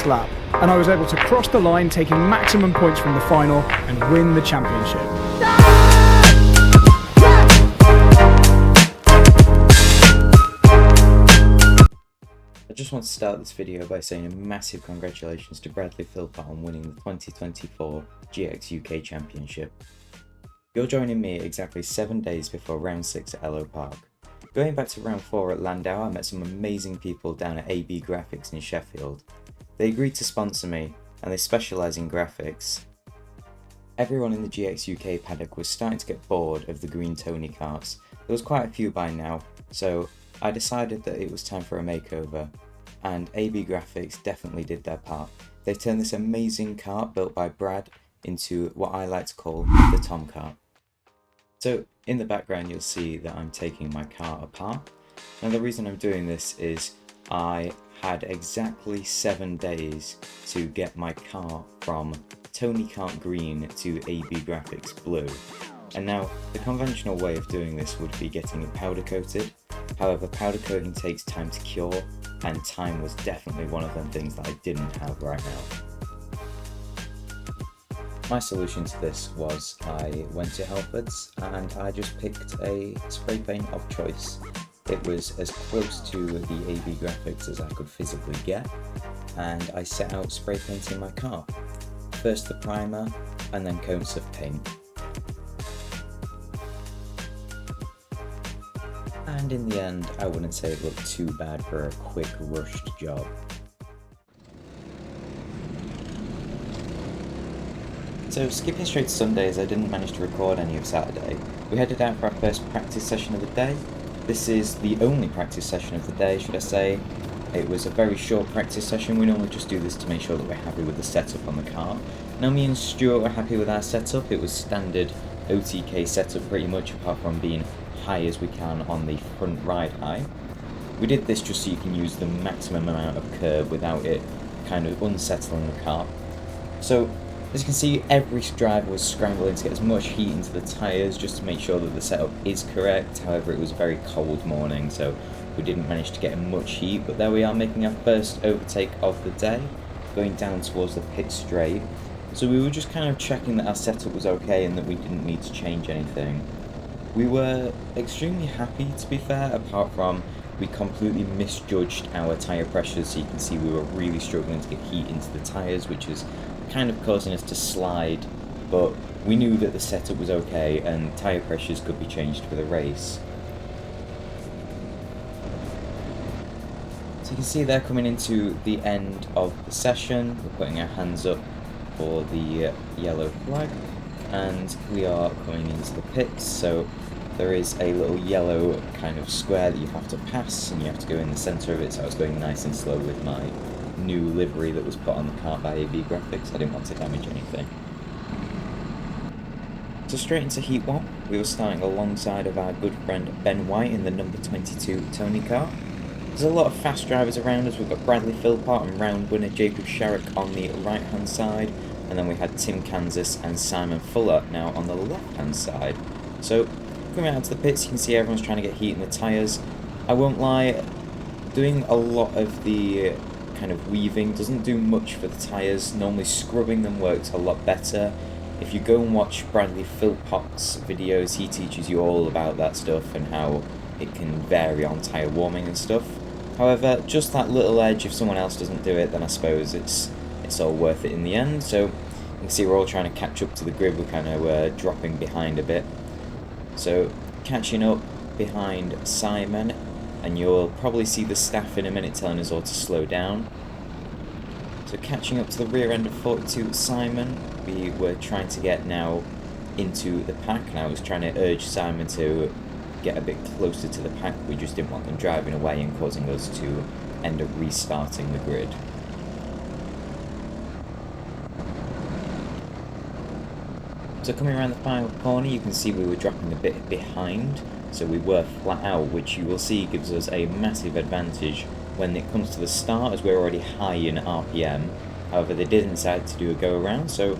last lap, and I was able to cross the line, taking maximum points from the final and win the championship. I just want to start this video by saying a massive congratulations to Bradley Philpott on winning the 2024 GX-UK Championship. You're joining me exactly 7 days before round 6 at Ellough Park. Going back to round 4 at Landau, I met some amazing people down at AB Graphics in Sheffield. They agreed to sponsor me, and they specialise in graphics. Everyone in the GX-UK paddock was starting to get bored of the green Tony karts. There was quite a few by now, so I decided that it was time for a makeover, and AB Graphics definitely did their part. They turned this amazing kart built by Brad into what I like to call the Tom kart. So in the background you'll see that I'm taking my car apart. Now the reason I'm doing this is I had exactly 7 days to get my car from Tony Kart Green to AB Graphics Blue. And now the conventional way of doing this would be getting it powder coated. However, powder coating takes time to cure, and time was definitely one of them things that I didn't have right now. My solution to this was I went to Halfords and I just picked a spray paint of choice. It was as close to the AB Graphics as I could physically get, and I set out spray painting my car. First the primer and then coats of paint. And in the end, I wouldn't say it looked too bad for a quick, rushed job. So skipping straight to Sundays, I didn't manage to record any of Saturday. We headed out for our first practice session of the day. This is the only practice session of the day, should I say. It was a very short practice session. We normally just do this to make sure that we're happy with the setup on the car. Now me and Stuart were happy with our setup. It was standard OTK setup pretty much, apart from being high as we can on the front ride height. We did this just so you can use the maximum amount of curb without it kind of unsettling the car. So as you can see, every driver was scrambling to get as much heat into the tyres just to make sure that the setup is correct. However, it was a very cold morning, so we didn't manage to get much heat, but there we are making our first overtake of the day, going down towards the pit straight. So we were just kind of checking that our setup was okay and that we didn't need to change anything. We were extremely happy, to be fair, apart from we completely misjudged our tyre pressures, so you can see we were really struggling to get heat into the tyres, which is kind of causing us to slide, but we knew that the setup was okay and tyre pressures could be changed for the race. So you can see they're coming into the end of the session. We're putting our hands up for the yellow flag, and we are coming into the pits. So there is a little yellow kind of square that you have to pass, and you have to go in the centre of it, so I was going nice and slow with my new livery that was put on the kart by AB Graphics. I didn't want to damage anything. So straight into Heat 1, we were starting alongside of our good friend Ben White in the number 22 Tony kart. There's a lot of fast drivers around us. We've got Bradley Philpott and round winner Jacob Sharrock on the right hand side, and then we had Tim Kansas and Simon Fuller now on the left hand side. So coming out to the pits, you can see everyone's trying to get heat in the tyres. I won't lie, doing a lot of the kind of weaving doesn't do much for the tyres. Normally scrubbing them works a lot better. If you go and watch Bradley Philpott's videos, he teaches you all about that stuff and how it can vary on tyre warming and stuff. However, just that little edge, if someone else doesn't do it, then I suppose it's all worth it in the end. So you can see we're all trying to catch up to the grid. We're kind of dropping behind a bit. So catching up behind Simon, and you'll probably see the staff in a minute telling us all to slow down. So catching up to the rear end of 42 Simon, we were trying to get now into the pack, and I was trying to urge Simon to get a bit closer to the pack. We just didn't want them driving away and causing us to end up restarting the grid. So coming around the final corner, you can see we were dropping a bit behind, so we were flat out, which you will see gives us a massive advantage when it comes to the start, as we're already high in RPM. However, they did decide to do a go around, so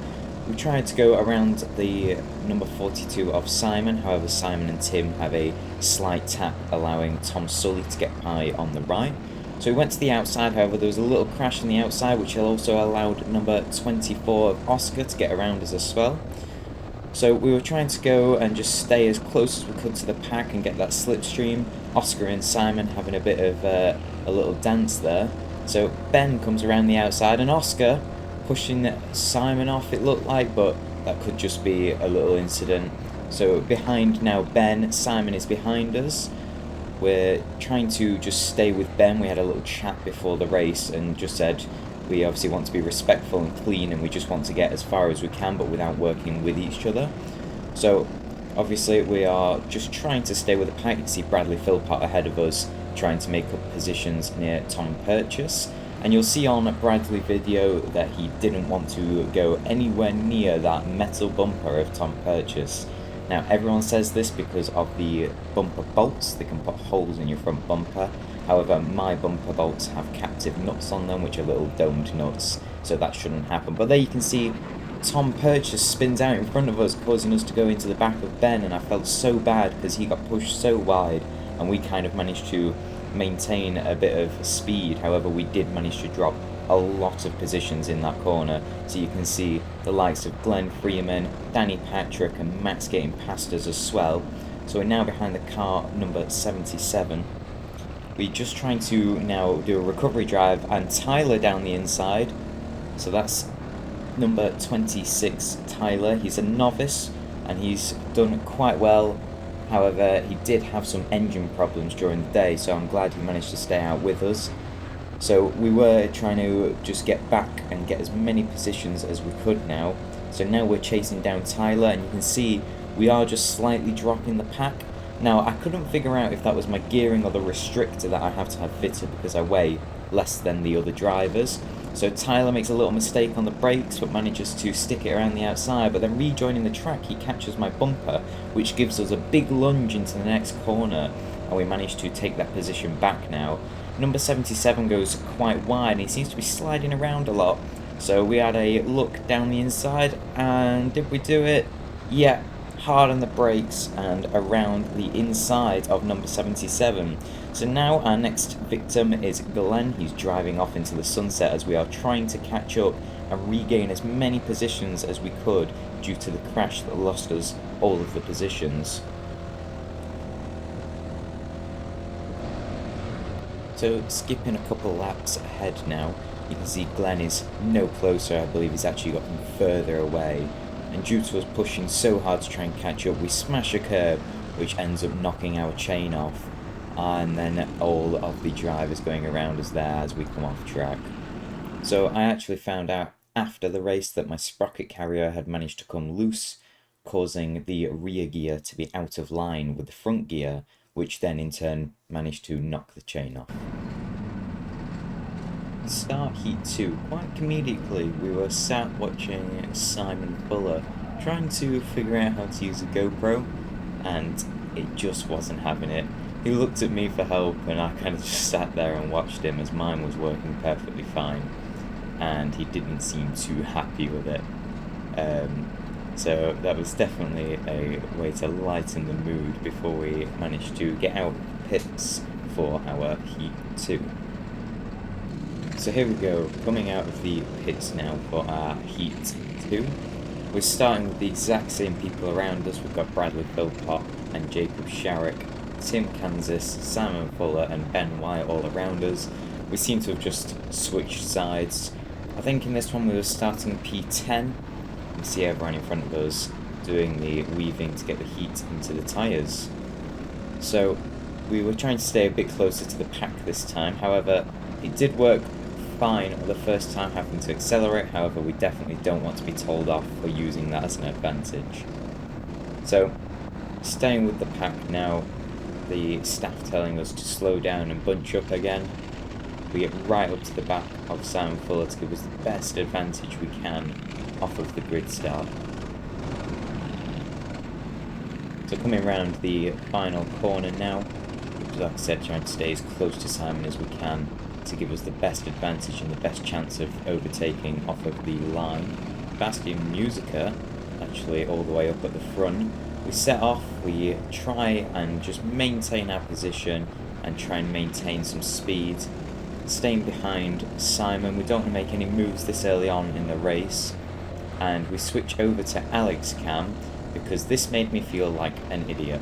we tried to go around the number 42 of Simon. However, Simon and Tim have a slight tap, allowing Tom Sully to get by on the right. So we went to the outside, however there was a little crash on the outside which also allowed number 24 of Oscar to get around us as well. So we were trying to go and just stay as close as we could to the pack and get that slipstream. Oscar and Simon having a bit of a little dance there. So Ben comes around the outside and Oscar pushing Simon off, it looked like, but that could just be a little incident. So behind now Ben, Simon is behind us. We're trying to just stay with Ben. We had a little chat before the race and just said we obviously want to be respectful and clean and we just want to get as far as we can but without working with each other. So obviously we are just trying to stay with the pack. You can see Bradley Philpott ahead of us trying to make up positions near Tom Purchase. And you'll see on Bradley video that he didn't want to go anywhere near that metal bumper of Tom Purchase. Now everyone says this because of the bumper bolts, they can put holes in your front bumper. However, my bumper bolts have captive nuts on them which are little domed nuts, so that shouldn't happen. But there you can see Tom Purchase spins out in front of us, causing us to go into the back of Ben, and I felt so bad because he got pushed so wide and we kind of managed to maintain a bit of speed. However, we did manage to drop a lot of positions in that corner, so you can see the likes of Glenn Freeman, Danny Patrick and Max getting past us as well. So we're now behind the car number 77. We're just trying to now do a recovery drive and Tyler down the inside. So that's number 26 Tyler. He's a novice and he's done quite well. However, he did have some engine problems during the day, so I'm glad he managed to stay out with us. So we were trying to just get back and get as many positions as we could now. So now we're chasing down Tyler and you can see we are just slightly dropping the pack. Now I couldn't figure out if that was my gearing or the restrictor that I have to have fitted because I weigh less than the other drivers. So Tyler makes a little mistake on the brakes but manages to stick it around the outside, but then rejoining the track he catches my bumper which gives us a big lunge into the next corner and we manage to take that position back now. Number 77 goes quite wide and he seems to be sliding around a lot. So we had a look down the inside and did we do it? Yeah, hard on the brakes and around the inside of number 77. So now our next victim is Glenn. He's driving off into the sunset as we are trying to catch up and regain as many positions as we could due to the crash that lost us all of the positions. So skipping a couple laps ahead now, you can see Glenn is no closer. I believe he's actually gotten further away. And due to us pushing so hard to try and catch up, we smash a curb which ends up knocking our chain off. And then all of the drivers going around us there as we come off track. So I actually found out after the race that my sprocket carrier had managed to come loose, causing the rear gear to be out of line with the front gear, which then in turn managed to knock the chain off. Start heat 2, quite comedically, we were sat watching Simon Fuller trying to figure out how to use a GoPro, and it just wasn't having it. He looked at me for help and I kind of just sat there and watched him as mine was working perfectly fine, and he didn't seem too happy with it. So that was definitely a way to lighten the mood before we managed to get out pits for our heat 2. So here we go, coming out of the pits now for our heat 2. We're starting with the exact same people around us. We've got Bradley Philpott and Jacob Sharrock, Tim Kansas, Simon Fuller and Ben White all around us. We seem to have just switched sides. I think in this one we were starting P10. You see everyone in front of us doing the weaving to get the heat into the tyres. So we were trying to stay a bit closer to the pack this time. However, it did work fine the first time having to accelerate. However, we definitely don't want to be told off for using that as an advantage. So staying with the pack now, the staff telling us to slow down and bunch up again. We get right up to the back of Simon Fuller to give us the best advantage we can off of the grid start. So coming around the final corner now, like I said, trying to stay as close to Simon as we can to give us the best advantage and the best chance of overtaking off of the line. Bastian Musica actually all the way up at the front. We set off, we try and just maintain our position and try and maintain some speed. staying behind Simon. We don't want to make any moves this early on in the race, and we switch over to Alex cam because this made me feel like an idiot.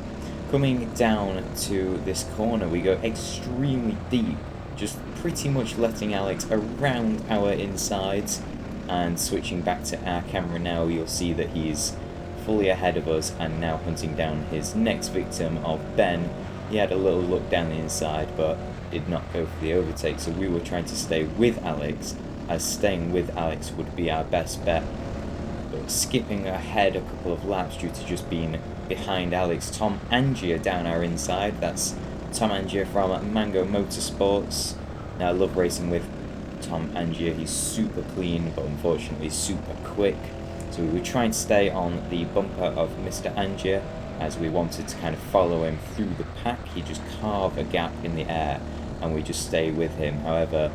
Coming down to this corner, we go extremely deep, just pretty much letting Alex around our insides, and switching back to our camera now, you'll see that he's fully ahead of us and now hunting down his next victim of Ben. He had a little look down the inside but did not go for the overtake, so we were trying to stay with Alex, as staying with Alex would be our best bet. But skipping ahead a couple of laps due to just being behind Alex, Tom Angier down our inside. That's Tom Angier from Mango Motorsports. Now I love racing with Tom Angier, he's super clean but unfortunately super quick. So we were trying to stay on the bumper of Mr. Angier as we wanted to kind of follow him through the pack. He just carved a gap in the air and we just stay with him. However,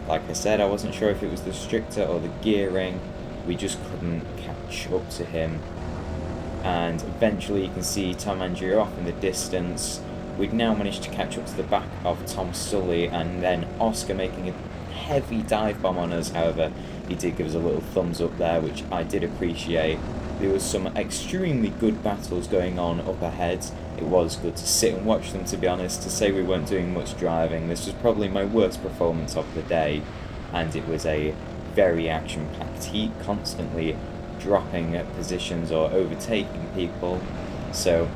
like I said, I wasn't sure if it was the restrictor or the gearing. We just couldn't catch up to him. And eventually you can see Tom Angier off in the distance. We'd now managed to catch up to the back of Tom Sully, and then Oscar making a heavy dive bomb on us. However, he did give us a little thumbs up there, which I did appreciate. There was some extremely good battles going on up ahead. It was good to sit and watch them, to be honest. To say we weren't doing much driving, this was probably my worst performance of the day, and it was a very action-packed heat, constantly dropping positions or overtaking people. So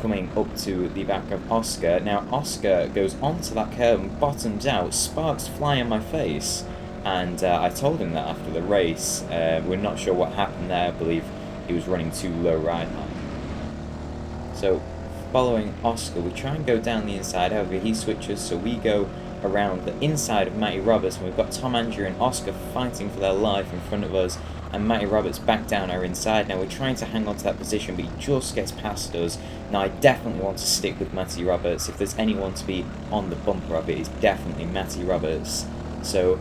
coming up to the back of Oscar. Now Oscar goes onto that curb and bottoms out, sparks fly in my face, and I told him that after the race. We're not sure what happened there. I believe he was running too low ride height. So following Oscar, we try and go down the inside. However, he switches, so we go around the inside of Matty Roberts, and we've got Tom Angier and Oscar fighting for their life in front of us, and Matty Roberts back down our inside. Now we're trying to hang on to that position, but he just gets past us. Now I definitely want to stick with Matty Roberts. If there's anyone to be on the bumper of it, it's definitely Matty Roberts. So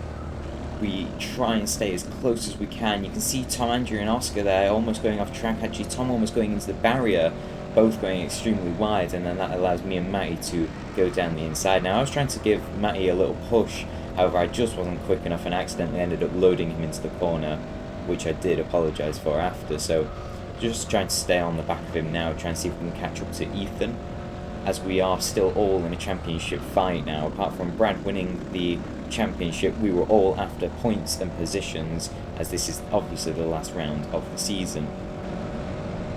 we try and stay as close as we can. You can see Tom Angier and Oscar there almost going off track. Actually, Tom almost going into the barrier, both going extremely wide, and then that allows me and Matty to go down the inside. Now I was trying to give Matty a little push, however I just wasn't quick enough and accidentally ended up loading him into the corner, which I did apologise for after. So just trying to stay on the back of him now, trying to see if we can catch up to Ethan, as we are still all in a championship fight now. Apart from Brad winning the championship, we were all after points and positions, as this is obviously the last round of the season.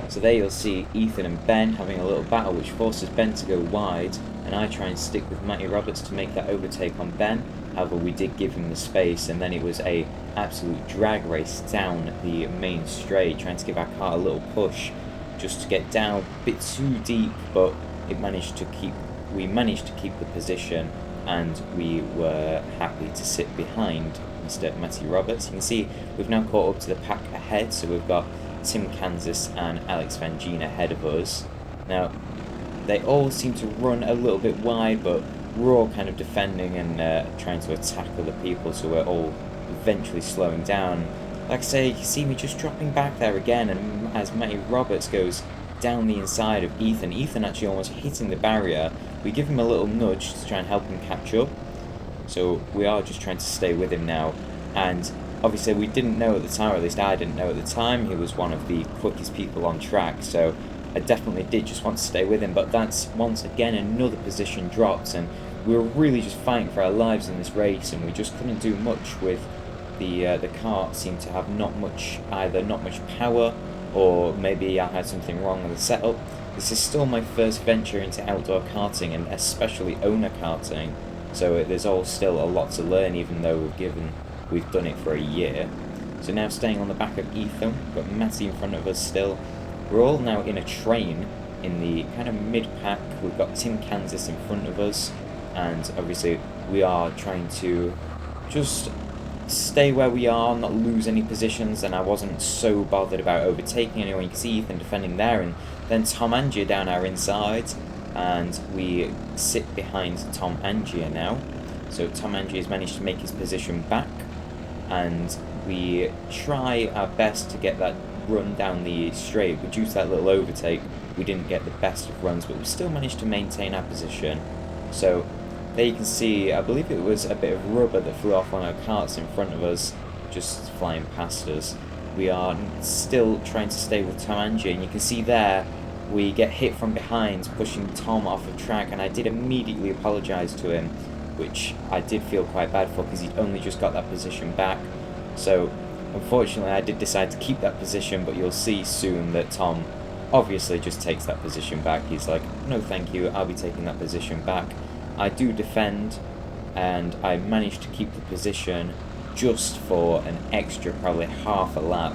So there you'll see Ethan and Ben having a little battle, which forces Ben to go wide, and I try and stick with Matty Roberts to make that overtake on Ben. However, we did give him the space, and then it was a absolute drag race down the main straight, trying to give our car a little push just to get down a bit too deep, but we managed to keep the position, and we were happy to sit behind Mr. Matty Roberts. You can see we've now caught up to the pack ahead, so we've got Tim Kansas and Alex Vangeen ahead of us. Now they all seem to run a little bit wide, but we're all kind of defending and trying to attack other people, so we're all eventually slowing down. Like I say, you can see me just dropping back there again, and as Matty Roberts goes down the inside of Ethan actually almost hitting the barrier, we give him a little nudge to try and help him catch up. So we are just trying to stay with him now, and obviously we didn't know at the time, or at least I didn't know at the time, he was one of the quickest people on track, so I definitely did just want to stay with him. But that's once again another position dropped, and we were really just fighting for our lives in this race, and we just couldn't do much with the car. Seemed to have not much power, or maybe I had something wrong with the setup. This is still my first venture into outdoor karting, and especially owner karting, so there's all still a lot to learn, even though we've done it for a year. So now staying on the back of Ethan, we've got Matty in front of us still. We're all now in a train in the kind of mid-pack. We've got Tim Kansas in front of us, and obviously we are trying to just stay where we are, not lose any positions, and I wasn't so bothered about overtaking anyone. You can see Ethan defending there, and then Tom Angier down our inside, and we sit behind Tom Angier now. So Tom Angier has managed to make his position back, and we try our best to get that run down the straight, but due to that little overtake we didn't get the best of runs, but we still managed to maintain our position. So there you can see, I believe it was a bit of rubber that flew off one of our carts in front of us, just flying past us. We are still trying to stay with Tom Angie, and you can see there we get hit from behind, pushing Tom off the track, and I did immediately apologise to him, which I did feel quite bad for because he'd only just got that position back. So unfortunately I did decide to keep that position, but you'll see soon that Tom obviously just takes that position back. He's like, no thank you, I'll be taking that position back. I do defend, and I managed to keep the position just for an extra probably half a lap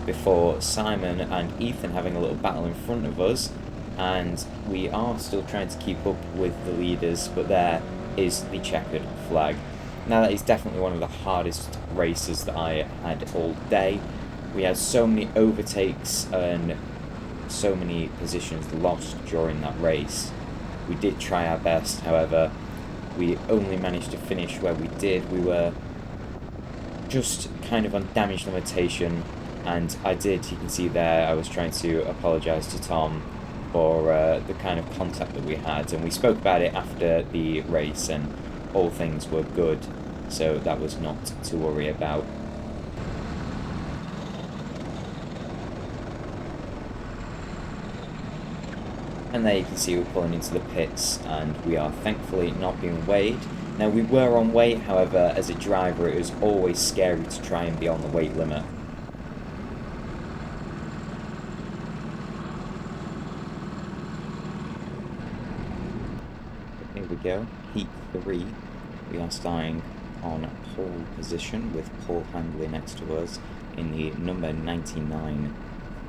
before Simon and Ethan having a little battle in front of us, and we are still trying to keep up with the leaders, but there is the checkered flag. Now that is definitely one of the hardest races that I had all day. We had so many overtakes and so many positions lost during that race. We did try our best, however, we only managed to finish where we did. We were just kind of on damage limitation, and I did, you can see there, I was trying to apologise to Tom for the kind of contact that we had, and we spoke about it after the race, and all things were good, so that was not to worry about. And there you can see we're pulling into the pits, and we are thankfully not being weighed. Now we were on weight, however, as a driver it was always scary to try and be on the weight limit. Here we go, heat 3. We are starting on pole position with Paul Handley next to us in the number 99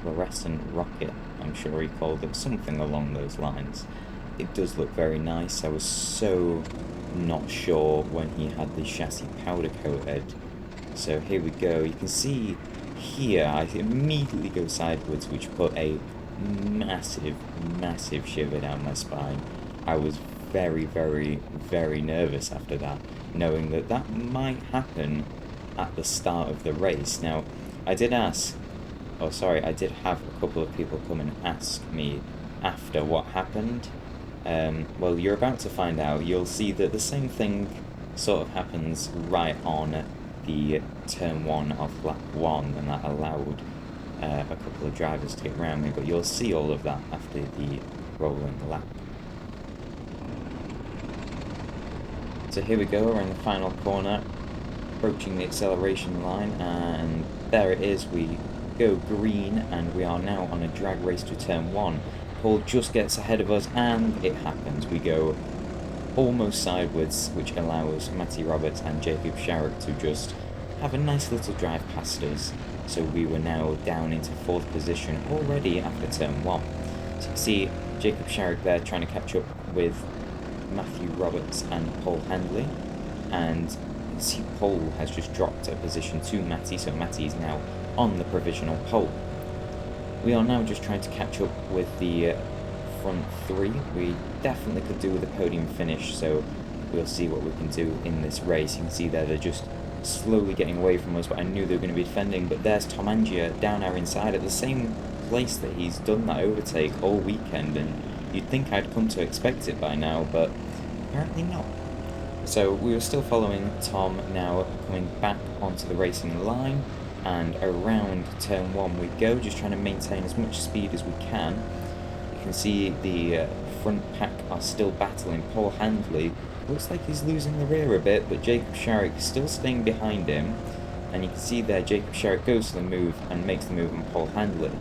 fluorescent rocket. I'm sure he called it something along those lines. It does look very nice. I was so not sure when he had the chassis powder coated. So here we go. You can see here I immediately go sideways, which put a massive shiver down my spine. I was very nervous after that, knowing that that might happen at the start of the race. Now I did have a couple of people come and ask me after what happened. Well, you're about to find out. You'll see that the same thing sort of happens right on the turn 1 of lap 1, and that allowed a couple of drivers to get around me, but you'll see all of that after the rolling lap. So here we go, we're in the final corner, approaching the acceleration line, and there it is. We go green, and we are now on a drag race to turn 1. Paul just gets ahead of us, and it happens. We go almost sideways, which allows Matty Roberts and Jacob Sharrock to just have a nice little drive past us. So we were now down into 4th position already after turn 1. So you can see Jacob Sharrock there trying to catch up with Matthew Roberts and Paul Handley, and you can see Paul has just dropped a position to Matty, so Matty is now on the provisional pole. We are now just trying to catch up with the front 3. We definitely could do with a podium finish, so we'll see what we can do in this race. You can see there they're just slowly getting away from us, but I knew they were going to be defending. But there's Tom Angier down our inside at the same place that he's done that overtake all weekend, and you'd think I'd come to expect it by now, but apparently not. So we were still following Tom, now coming back onto the racing line, and around turn 1 we go, just trying to maintain as much speed as we can. You can see the front pack are still battling. Paul Handley looks like he's losing the rear a bit, but Jacob Sharrock is still staying behind him, and you can see there Jacob Sharrock goes to the move and makes the move on Paul Handley.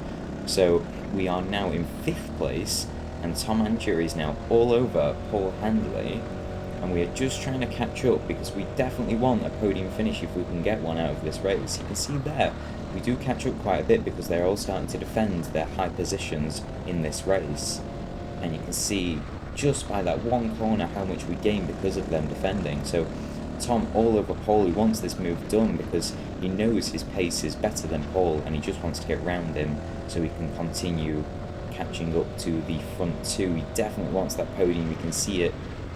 So we are now in 5th place, and Tom Angier is now all over Paul Handley, and we are just trying to catch up because we definitely want a podium finish if we can get one out of this race. You can see there we do catch up quite a bit because they're all starting to defend their high positions in this race, and you can see just by that one corner how much we gain because of them defending. So Tom all over Paul, he wants this move done because he knows his pace is better than Paul, and he just wants to get round him so he can continue catching up to the front 2. He definitely wants that podium, you can see it,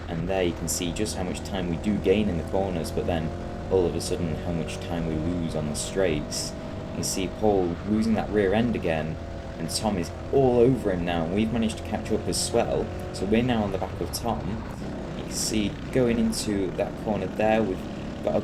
and there you can see just how much time we do gain in the corners, but then all of a sudden how much time we lose on the straights. You can see Paul losing that rear end again, and Tom is all over him now, and we've managed to catch up as well, so we're now on the back of Tom. You can can see going into that corner there, we've got a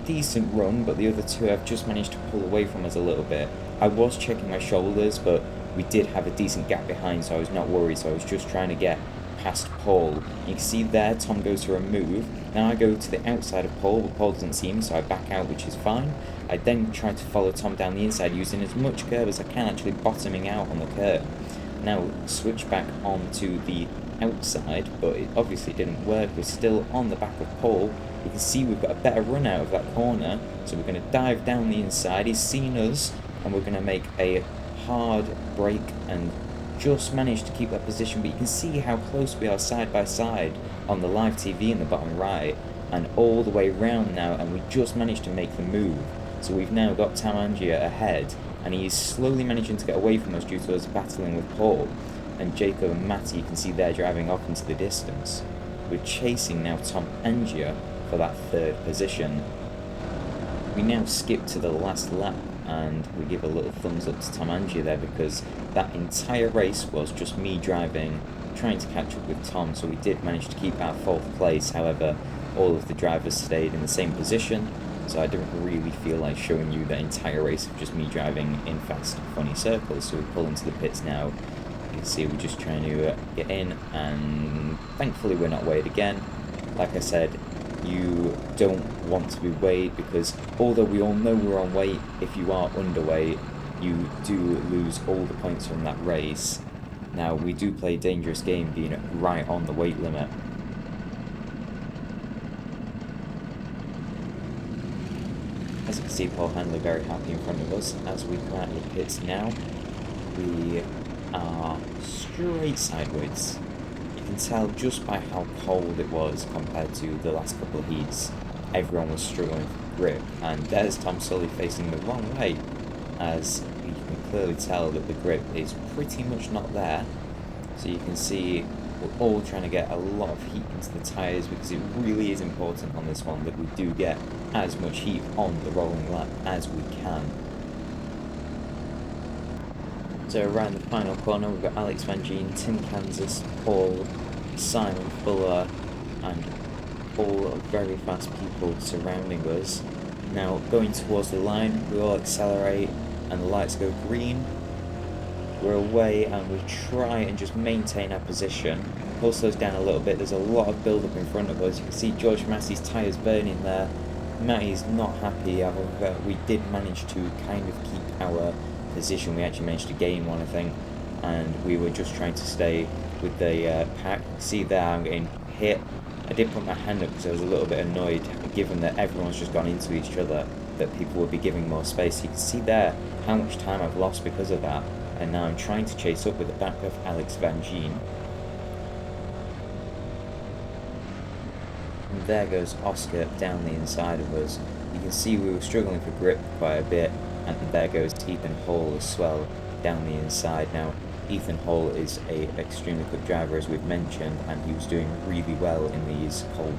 decent run, but the other two have just managed to pull away from us a little bit. I was checking my shoulders, but we did have a decent gap behind, so I was not worried, so I was just trying to get past Paul. You can see there, Tom goes for a move. Now I go to the outside of Paul, but Paul doesn't see me, so I back out, which is fine. I then try to follow Tom down the inside, using as much curve as I can, actually bottoming out on the curve. Now switch back onto the outside, but it obviously didn't work. We're still on the back of Paul. You can see we've got a better run out of that corner, so we're going to dive down the inside. He's seen us, and we're going to make a hard break and just manage to keep that position. But you can see how close we are side by side on the live TV in the bottom right, and all the way round now, and we just managed to make the move. So we've now got Tamangia ahead, and he's slowly managing to get away from us due to us battling with Paul. And Jacob and Matty, you can see they're driving off into the distance. We're chasing now Tom Angia for that third position. We now skip to the last lap, and we give a little thumbs up to Tom Angia there, because that entire race was just me driving, trying to catch up with Tom, so we did manage to keep our 4th place. However, all of the drivers stayed in the same position, so I didn't really feel like showing you the entire race of just me driving in fast, funny circles. So we pull into the pits now. You can see we're just trying to get in, and thankfully we're not weighed again. Like I said, you don't want to be weighed, because although we all know we're on weight, if you are underweight, you do lose all the points from that race. Now, we do play a dangerous game, being right on the weight limit. As you can see, Paul Handler very happy in front of us. As we come out of the pits now, we are straight sideways. You can tell just by how cold it was compared to the last couple of heats. Everyone was struggling for grip, and there's Tom Sully facing the wrong way, as you can clearly tell that the grip is pretty much not there. So you can see we're all trying to get a lot of heat into the tyres, because it really is important on this one that we do get as much heat on the rolling lap as we can. So around the final corner, we've got Alex Vangeen, Tim Kansas, Paul, Simon Fuller, and all very fast people surrounding us. Now going towards the line, we all accelerate and the lights go green. We're away and we try and just maintain our position. Paul slows down a little bit. There's a lot of build up in front of us. You can see George Massey's tyres burning there. Matty's not happy. However, we did manage to kind of keep our position. We actually managed to gain one, I think, and we were just trying to stay with the pack. See there, I'm getting hit. I did put my hand up because I was a little bit annoyed, given that everyone's just gone into each other, that people would be giving more space. You can see there how much time I've lost because of that, and now I'm trying to chase up with the back of Alex Vangeen. And there goes Oscar down the inside of us. You can see we were struggling for grip quite a bit, and there goes Ethan Hall as well down the inside. Now, Ethan Hall is a extremely good driver, as we've mentioned, and he was doing really well in these cold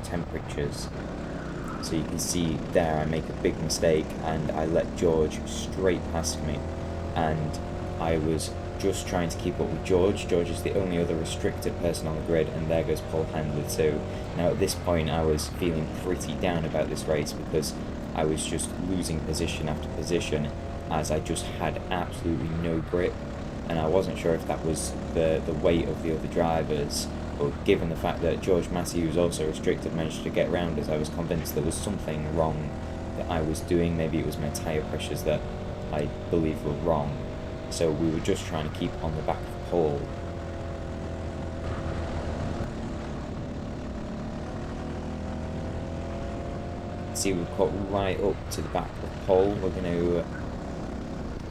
temperatures. So you can see there I make a big mistake and I let George straight past me, and I was just trying to keep up with George. George is the only other restricted person on the grid, and there goes Paul Handler too. Now at this point I was feeling pretty down about this race, because I was just losing position after position, as I just had absolutely no grip, and I wasn't sure if that was the weight of the other drivers, but given the fact that George Massey, who's also restricted, managed to get round us, I was convinced there was something wrong that I was doing. Maybe it was my tyre pressures that I believe were wrong. So we were just trying to keep on the back of Paul. See, we've got right up to the back of Paul. We're going to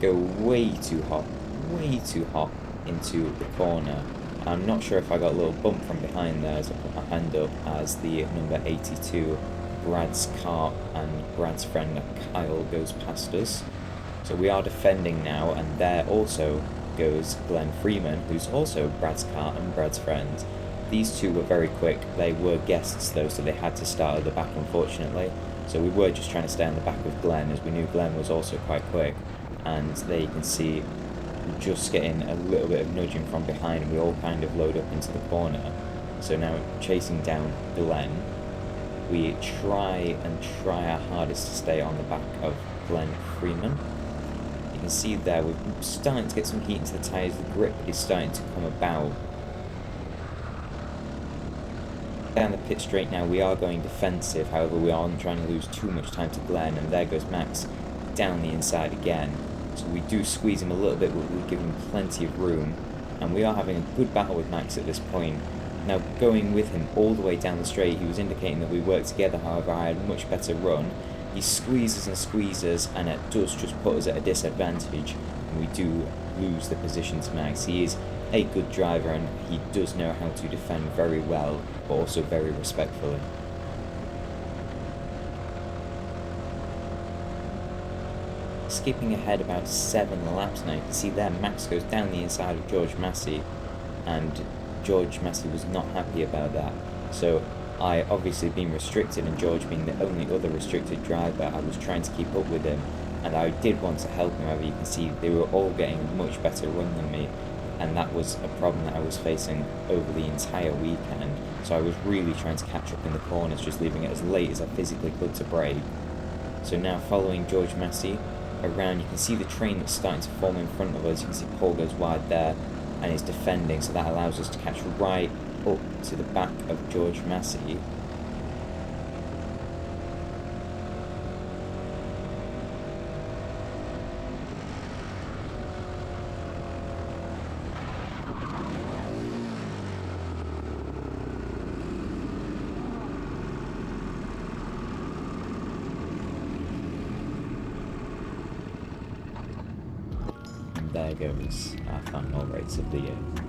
go way too hot into the corner. I'm not sure if I got a little bump from behind there as I put my hand up, as the number 82 Brad's car and Brad's friend Kyle goes past us. So we are defending now, and there also goes Glenn Freeman, who's also Brad's car and Brad's friend. These two were very quick. They were guests though, so they had to start at the back, unfortunately. So we were just trying to stay on the back of Glenn, as we knew Glenn was also quite quick. And there you can see just getting a little bit of nudging from behind, and we all kind of load up into the corner. So now chasing down Glenn, we try our hardest to stay on the back of Glenn Freeman. You can see there we're starting to get some heat into the tyres, the grip is starting to come about. Down the pit straight now, we are going defensive, however we aren't trying to lose too much time to Glenn, and there goes Max down the inside again. So we do squeeze him a little bit, but we give him plenty of room, and we are having a good battle with Max at this point. Now going with him all the way down the straight, he was indicating that we work together, however I had a much better run. He squeezes and squeezes, and it does just put us at a disadvantage, and we do lose the position to Max. He is a good driver and he does know how to defend very well, but also very respectfully. Skipping ahead about 7 laps now, you can see there Max goes down the inside of George Massey, and George Massey was not happy about that. So I, obviously being restricted and George being the only other restricted driver, I was trying to keep up with him, and I did want to help him. However, you can see they were all getting a much better run than me, and that was a problem that I was facing over the entire weekend. So I was really trying to catch up in the corners, just leaving it as late as I physically could to brake. So now following George Massey around, you can see the train that's starting to form in front of us. You can see Paul goes wide there and is defending, so that allows us to catch right up to the back of George Massey. There goes our final race of the year.